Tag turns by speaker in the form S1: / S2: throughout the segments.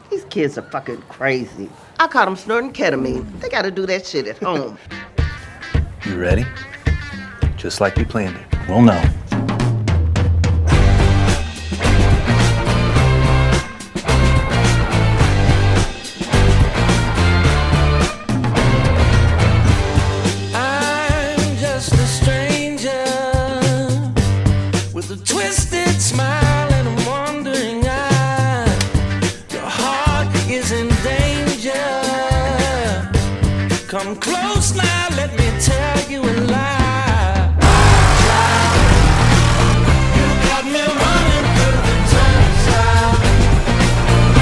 S1: These kids are fucking crazy. I caught them snorting ketamine. They gotta do that shit at home.
S2: You ready? Just like we planned it. We'll know.
S3: I'm just a stranger with a twisted smile and a wandering eye. Your heart is in danger. Come close now, let me tell you a lie.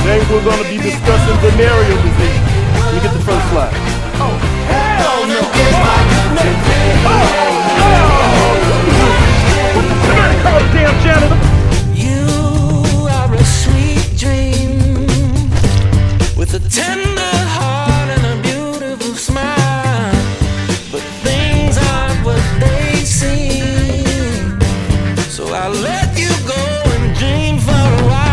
S4: Today we're going to be discussing venereal disease. Let me get the first slide. Oh, hell no! Somebody call the damn janitor!
S3: You are a sweet dream with a tender heart and a beautiful smile. But things aren't what they seem. So I'll let you go and dream for a while.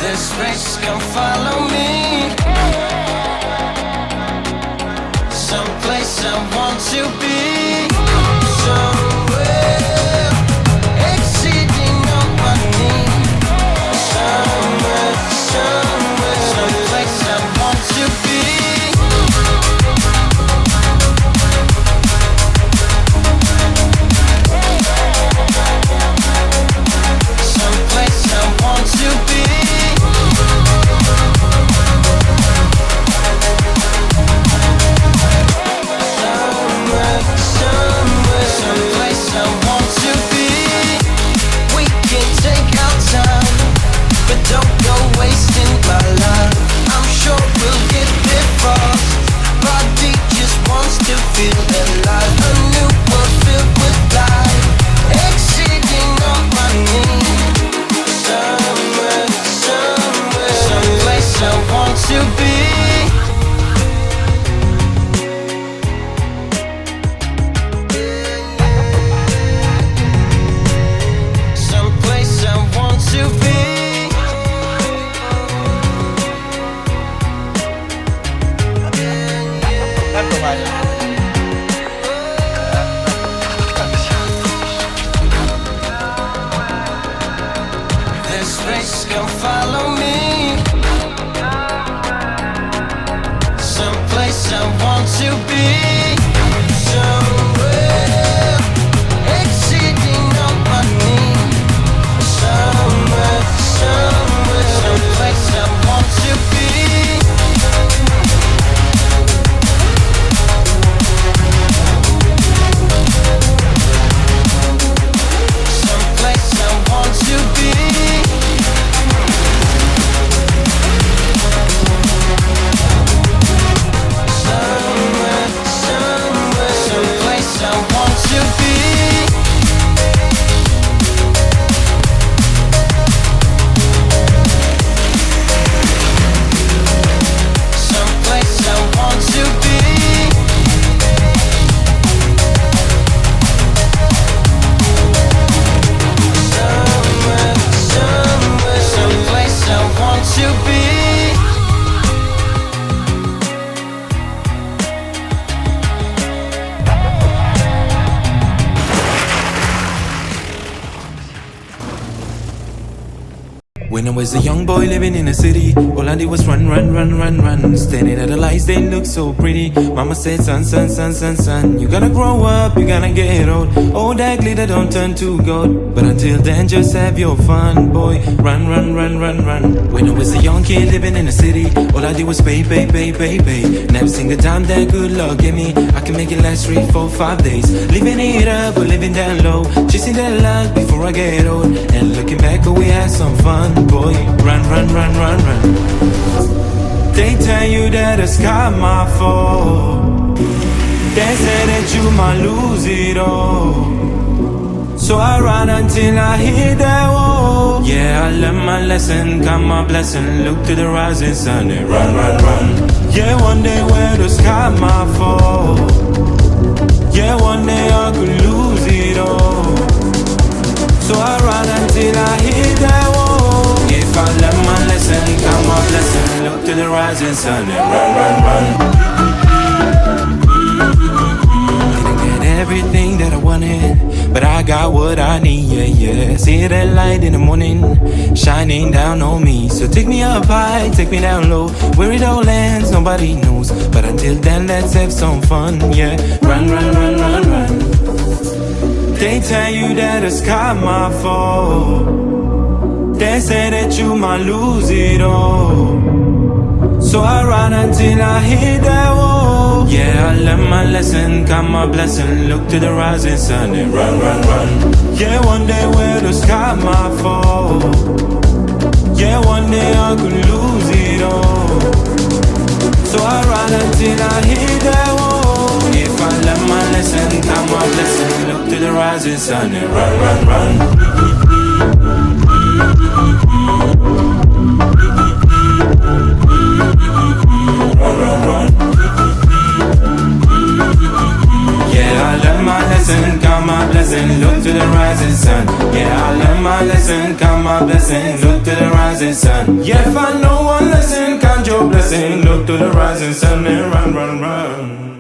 S3: This race can follow me someplace I want to be, somewhere exceeding all my need, somewhere, someplace I want to be. Someplace I want to be. This race can follow me someplace I want to be, somewhere exceeding all my need, somewhere, someplace I want to be. Someplace I want to be. Somewhere When I was a young boy living in the city, all I did was run, run, run, run, run. Standing at the lights, they look so pretty. Mama said, son, son, son, son, son, you gotta grow up, you gotta get old. All that glitter don't turn to gold. But until then, just have your fun, boy. Run, run, run, run, run. When I was a young kid living in the city, all I did was pay, pay, pay, pay, pay. Never single time that good luck give me, I can make it last 3, 4, 5 days. Living it up, but living down low. Chasing that luck before I get old. And looking back, oh, we had some fun, boy. Run, run, run, run, run. They tell you that the sky might fall. They say that you might lose it all. So I run until I hit that wall. Yeah, I learned my lesson, got my blessing. Look to the rising sun and run, run, run. Yeah, one day where the sky might fall. Yeah, one day I could lose it all. So I run until I hit that wall. If I learn my lesson, got my blessing. Look to the rising sun and run, run, run. Didn't get everything that I wanted, but I got what I need, yeah, yeah. See that light in the morning, shining down on me. So take me up high, take me down low. Where it all lands, nobody knows. But until then, let's have some fun, yeah. Run, run, run, run, run. They tell you that the sky might fall. They say that you might lose it all. So I run until I hit that wall. Yeah, I learned my lesson, got my blessing. Look to the rising sun and run, run, run. Yeah, one day where the sky might fall. Yeah, one day I could lose it all. So I run until I hit that wall. If I learn my lesson, got my blessing. Look to the rising sun and run, run, run. Run, run, run. Yeah, I learned my lesson, got my blessing. Look to the rising sun. Yeah, I learned my lesson, got my blessing. Look to the rising sun. Yeah, if I know one lesson, count your blessing. Look to the rising sun and run, run, run.